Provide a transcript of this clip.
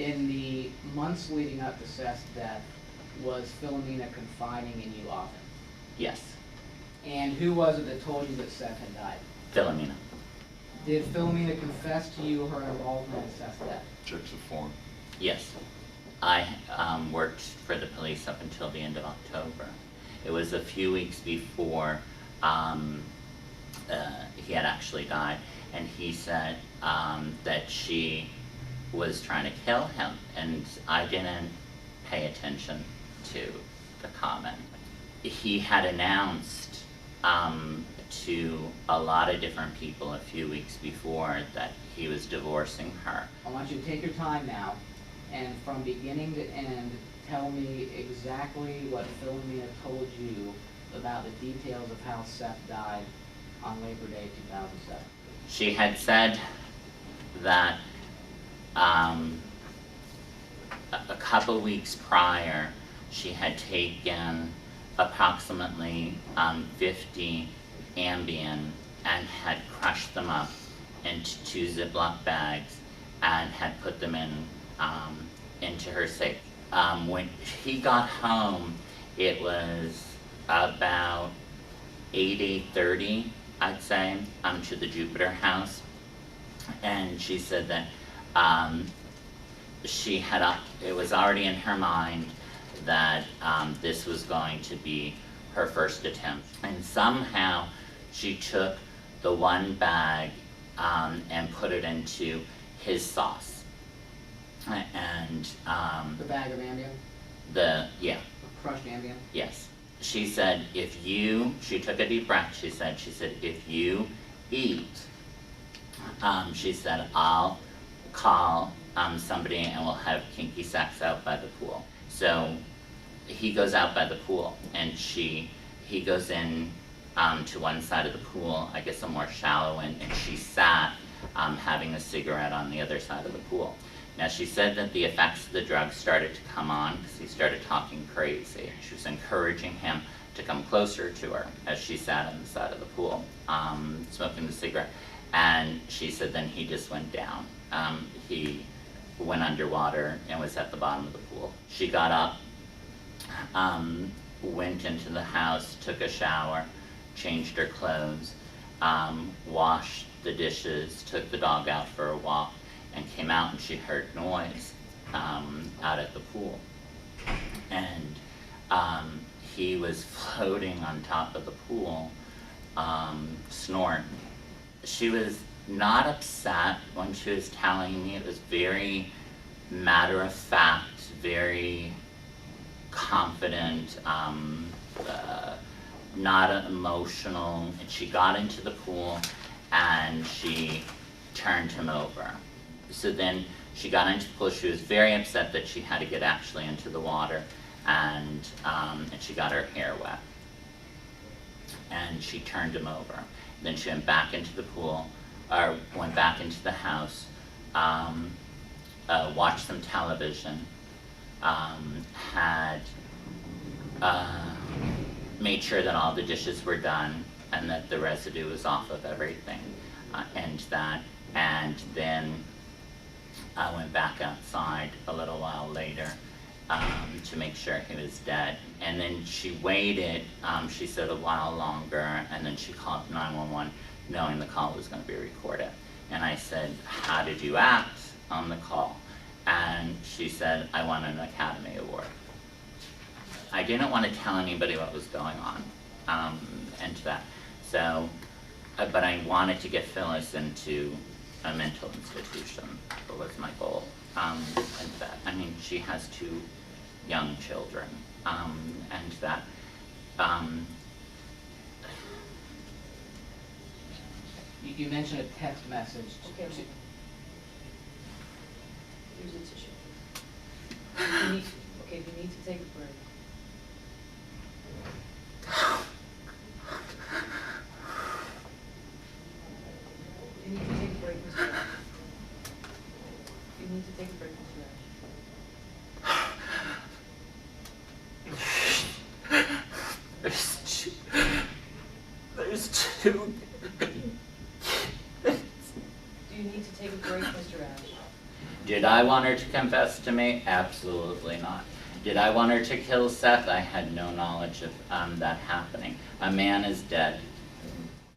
in the months leading up to Seth's death, was Philomena confiding in you often? Yes. And who was it that told you that Seth had died? Philomena. Did Philomena confess to you her involvement in Seth's death? Checks the form. Yes. I worked for the police up until the end of October. It was a few weeks before he had actually died, and he said that she was trying to kill him, and I didn't pay attention to the comment. He had announced to a lot of different people a few weeks before that he was divorcing her. I want you to take your time now, and from beginning to end, tell me exactly what Philomena told you about the details of how Seth died on Labor Day 2007. She had said that a couple weeks prior, she had taken approximately 50 Ambien and had crushed them up into 2 Ziploc bags and had put them into her safe. When he got home, it was about 8:30, I'd say, to the Jupiter house, and she said that it was already in her mind that this was going to be her first attempt. And somehow she took the one bag and put it into his sauce. And The bag of Ambien? yeah. Crushed Ambien? Yes. She said, she took a deep breath, she said, if you eat, she said, I'll call somebody and we'll have kinky sex out by the pool. So he goes out by the pool, and he goes in to one side of the pool, I guess a more shallow one, and she sat having a cigarette on the other side of the pool. Now she said that the effects of the drug started to come on because he started talking crazy. She was encouraging him to come closer to her as she sat on the side of the pool, smoking the cigarette. And she said then he just went down. He went underwater and was at the bottom of the pool. She got up, went into the house, took a shower, changed her clothes, washed the dishes, took the dog out for a walk, and came out, and she heard noise out at the pool. And he was floating on top of the pool, snoring. She was not upset when she was telling me. It was very matter of fact, very confident, not emotional. And she got into the pool and she turned him over. So then she got into the pool. She was very upset that she had to get actually into the water, and she got her hair wet. And she turned him over. Then she went back into the pool, or went back into the house, watched some television, had made sure that all the dishes were done and that the residue was off of everything, and then I went back outside a little while later to make sure he was dead. And then she waited, she said, a while longer, and then she called 911 knowing the call was going to be recorded. And I said, how did you act on the call? And she said, I won an Academy Award. I didn't want to tell anybody what was going on, and that. So, but I wanted to get Phyllis into a mental institution. That was my goal. And that, I mean, she has 2 young children, and that. You mentioned a text message. Okay. Here's a tissue. Okay, you need to take a break. You need to take a break, Mr. Ash. You need to take a break, Mr. Ash. There's two. Do you need to take a break, Mr. Ash? Did I I want her to confess to me? Absolutely not. Did I want her to kill Seth? I had no knowledge of that happening. A man is dead.